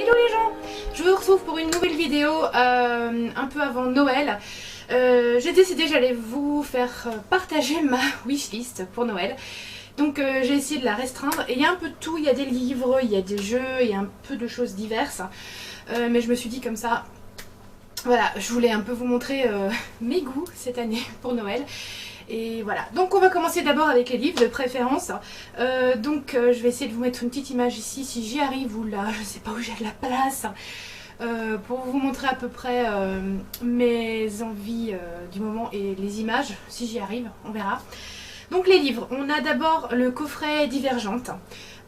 Hello les gens, je vous retrouve pour une nouvelle vidéo un peu avant Noël. J'ai décidé que j'allais vous faire partager ma wishlist pour Noël. Donc j'ai essayé de la restreindre et il y a un peu de tout, il y a des livres, il y a des jeux, il y a un peu de choses diverses. Mais je me suis dit comme ça, voilà, je voulais un peu vous montrer mes goûts cette année pour Noël. Et voilà, donc on va commencer d'abord avec les livres de préférence. Je vais essayer de vous mettre une petite image ici si j'y arrive, ou là, je sais pas où j'ai de la place, pour vous montrer à peu près mes envies du moment et les images, si j'y arrive, on verra. Donc les livres, on a d'abord le coffret Divergente.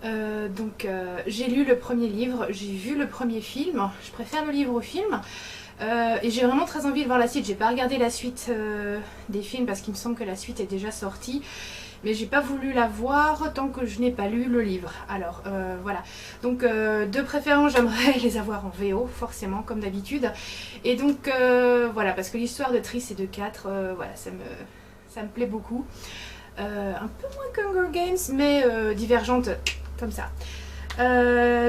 J'ai lu le premier livre, j'ai vu le premier film, je préfère le livre au film. Et j'ai vraiment très envie de voir la suite. J'ai pas regardé la suite des films parce qu'il me semble que la suite est déjà sortie. Mais j'ai pas voulu la voir tant que je n'ai pas lu le livre. Alors voilà. Donc de préférence j'aimerais les avoir en VO forcément comme d'habitude. Et donc voilà, parce que l'histoire de Tris et de 4, voilà, ça me plaît beaucoup. Un peu moins qu'Hunger Games, mais Divergente comme ça.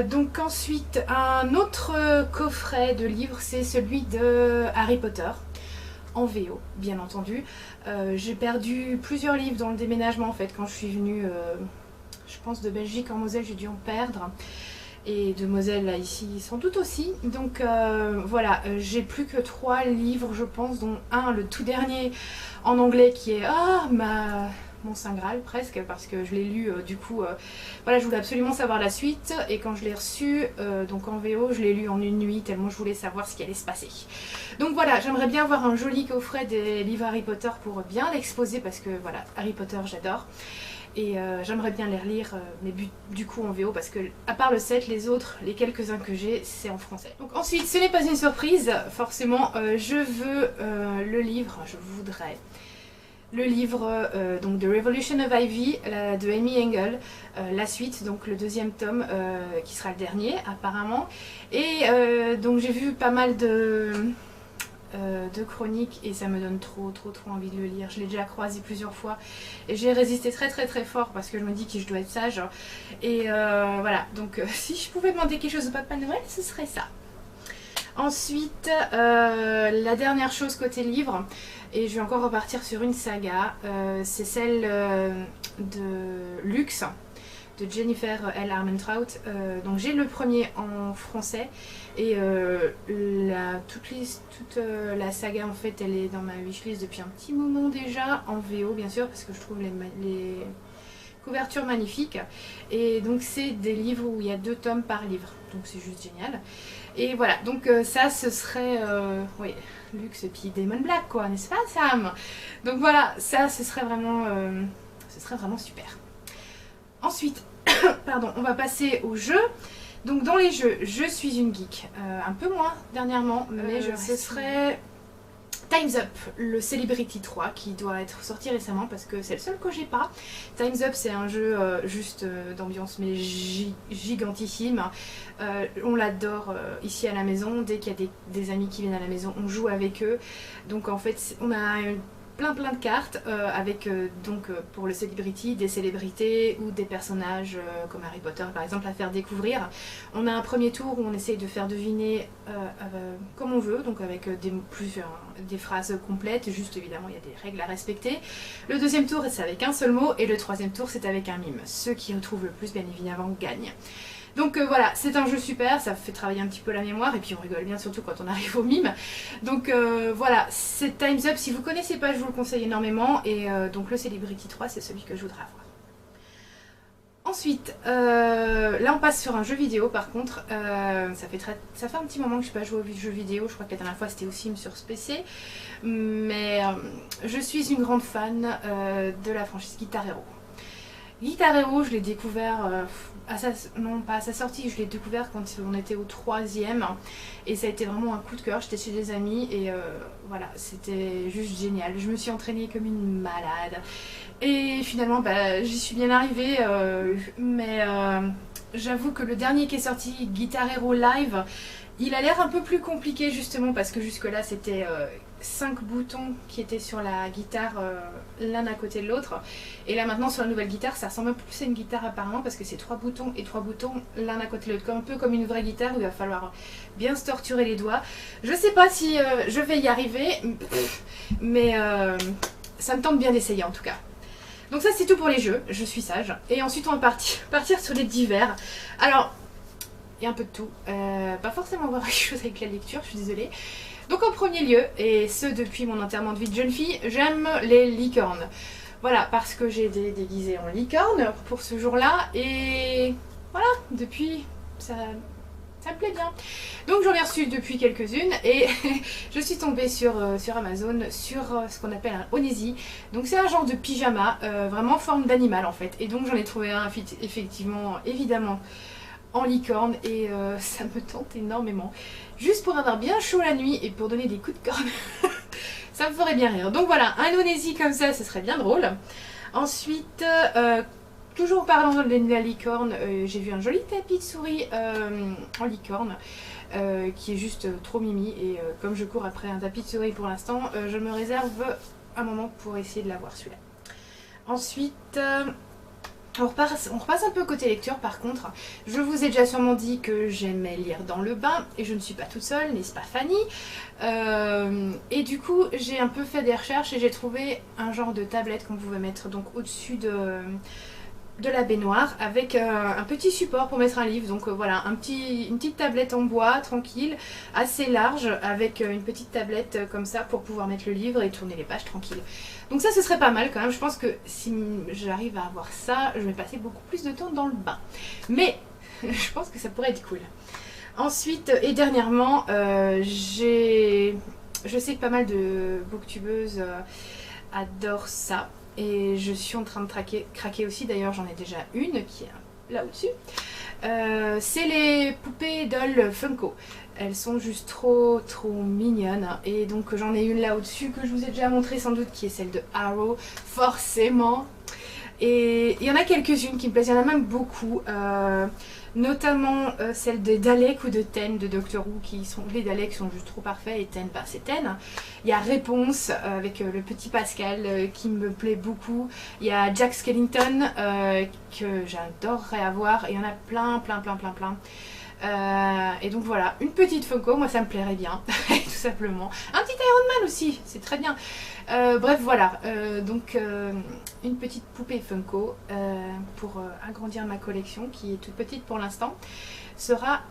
Donc ensuite un autre coffret de livres, c'est celui de Harry Potter en VO bien entendu. J'ai perdu plusieurs livres dans le déménagement en fait quand je suis venue, je pense de Belgique en Moselle, j'ai dû en perdre, et de Moselle là ici sans doute aussi. Donc voilà, j'ai plus que 3 livres je pense, dont un, le tout dernier en anglais, qui est mon Saint Graal presque, parce que je l'ai lu voilà, je voulais absolument savoir la suite, et quand je l'ai reçu donc en VO, je l'ai lu en une nuit tellement je voulais savoir ce qui allait se passer. Donc voilà, j'aimerais bien avoir un joli coffret des livres Harry Potter pour bien l'exposer, parce que voilà, Harry Potter j'adore. Et j'aimerais bien les relire, mais du coup en VO, parce que à part le 7, les autres, les quelques-uns que j'ai, c'est en français. Donc ensuite, ce n'est pas une surprise, forcément, je veux je voudrais le livre donc The Revolution of Ivy de Amy Engel, la suite, donc le deuxième tome qui sera le dernier apparemment. Et donc j'ai vu pas mal de chroniques et ça me donne trop envie de le lire. Je l'ai déjà croisé plusieurs fois et j'ai résisté très fort parce que je me dis que je dois être sage. Et voilà, donc si je pouvais demander quelque chose au Papa Noël, ce serait ça. Ensuite, la dernière chose côté livre, et je vais encore repartir sur une saga, c'est celle de Luxe de Jennifer L. Armentrout. Donc j'ai le premier en français, et toute la saga en fait elle est dans ma wishlist depuis un petit moment déjà, en VO bien sûr, parce que je trouve les couverture magnifique. Et donc c'est des livres où il y a 2 tomes par livre, donc c'est juste génial. Et voilà, donc ça ce serait oui, Luxe et puis Damon Black quoi, n'est-ce pas Sam? Donc voilà, ça ce serait vraiment super. Ensuite pardon, on va passer aux jeux. Donc dans les jeux, je suis une geek, un peu moins dernièrement, mais ce serait Time's Up, le Celebrity 3, qui doit être sorti récemment parce que c'est le seul que j'ai pas. Time's Up, c'est un jeu juste d'ambiance mais gigantissime. On l'adore ici à la maison. Dès qu'il y a des amis qui viennent à la maison, on joue avec eux. Donc en fait, on a plein de cartes avec pour le Celebrity des célébrités ou des personnages comme Harry Potter par exemple à faire découvrir. On a un premier tour où on essaye de faire deviner comme on veut, donc avec des phrases complètes, juste évidemment il y a des règles à respecter. Le deuxième tour c'est avec un seul mot, et le troisième tour c'est avec un mime. Ceux qui retrouvent le plus bien évidemment gagnent. Donc voilà, c'est un jeu super, ça fait travailler un petit peu la mémoire, et puis on rigole bien surtout quand on arrive au mime. Donc voilà, c'est Time's Up, si vous ne connaissez pas je vous le conseille énormément, et donc le Celebrity 3 c'est celui que je voudrais avoir. Ensuite, là on passe sur un jeu vidéo par contre, ça fait un petit moment que je n'ai pas joué aux jeux vidéo, je crois que la dernière fois c'était au Sims sur ce PC, mais je suis une grande fan de la franchise Guitar Hero. Guitar Hero, je l'ai découvert, non pas à sa sortie, je l'ai découvert quand on était au 3e, et ça a été vraiment un coup de cœur. J'étais chez des amis et voilà, c'était juste génial. Je me suis entraînée comme une malade et finalement j'y suis bien arrivée, mais j'avoue que le dernier qui est sorti, Guitar Hero Live, il a l'air un peu plus compliqué justement parce que jusque là c'était 5 boutons qui étaient sur la guitare l'un à côté de l'autre. Et là maintenant sur la nouvelle guitare ça ressemble un peu plus à une guitare apparemment parce que c'est 3 boutons et 3 boutons l'un à côté de l'autre. Un peu comme une vraie guitare où il va falloir bien se torturer les doigts. Je sais pas si je vais y arriver, mais ça me tente bien d'essayer en tout cas. Donc ça c'est tout pour les jeux, je suis sage. Et ensuite on va partir sur les divers. Alors, il y a un peu de tout. Pas forcément voir quelque chose avec la lecture, je suis désolée. Donc en premier lieu, et ce depuis mon enterrement de vie de jeune fille, j'aime les licornes. Voilà, parce que j'ai été déguisée en licorne pour ce jour-là. Et voilà, depuis, ça me plaît bien. Donc j'en ai reçu depuis quelques-unes et je suis tombée sur Amazon sur ce qu'on appelle un onesi. Donc c'est un genre de pyjama, vraiment en forme d'animal en fait. Et donc j'en ai trouvé un effectivement, évidemment, en licorne et ça me tente énormément. Juste pour avoir bien chaud la nuit et pour donner des coups de corne. Ça me ferait bien rire. Donc voilà, un onesi comme ça, ce serait bien drôle. Ensuite, toujours en parlant de la licorne, j'ai vu un joli tapis de souris en licorne qui est juste trop mimi. Et comme je cours après un tapis de souris pour l'instant, je me réserve un moment pour essayer de l'avoir celui-là. Ensuite, on repasse un peu côté lecture par contre. Je vous ai déjà sûrement dit que j'aimais lire dans le bain et je ne suis pas toute seule, n'est-ce pas Fanny? Et du coup j'ai un peu fait des recherches et j'ai trouvé un genre de tablette qu'on pouvait mettre donc au-dessus de la baignoire avec un petit support pour mettre un livre. Donc voilà, une petite tablette en bois tranquille, assez large, avec une petite tablette comme ça pour pouvoir mettre le livre et tourner les pages tranquille. Donc ça ce serait pas mal quand même. Je pense que si j'arrive à avoir ça, je vais passer beaucoup plus de temps dans le bain. Mais je pense que ça pourrait être cool. Ensuite et dernièrement, je sais que pas mal de booktubeuses adorent ça. Et je suis en train de craquer aussi, d'ailleurs j'en ai déjà une qui est là au-dessus. C'est les poupées dolls Funko. Elles sont juste trop mignonnes. Et donc j'en ai une là au-dessus que je vous ai déjà montré sans doute, qui est celle de Arrow, forcément. Et il y en a quelques-unes qui me plaisent, il y en a même beaucoup. Notamment celle de Dalek ou de Ten de Doctor Who, les Daleks sont juste trop parfaits et Ten, bah c'est Ten. Il y a Réponse avec le petit Pascal qui me plaît beaucoup. Il y a Jack Skellington que j'adorerais avoir et il y en a plein. Et donc voilà, une petite Funko, moi ça me plairait bien, tout simplement. Un petit Iron Man aussi, c'est très bien. Bref voilà, donc une petite poupée Funko pour agrandir ma collection qui est toute petite pour l'instant sera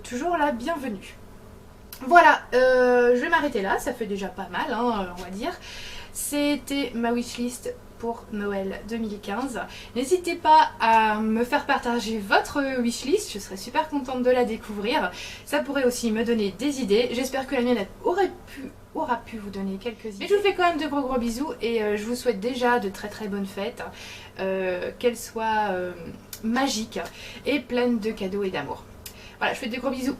toujours la bienvenue. Voilà, je vais m'arrêter là, ça fait déjà pas mal hein, on va dire. C'était ma wishlist pour Noël 2015. N'hésitez pas à me faire partager votre wishlist, je serais super contente de la découvrir. Ça pourrait aussi me donner des idées. J'espère que la mienne aura pu vous donner quelques idées. Mais je vous fais quand même de gros bisous et je vous souhaite déjà de très bonnes fêtes, qu'elles soient magiques et pleines de cadeaux et d'amour. Voilà, je vous fais de gros bisous.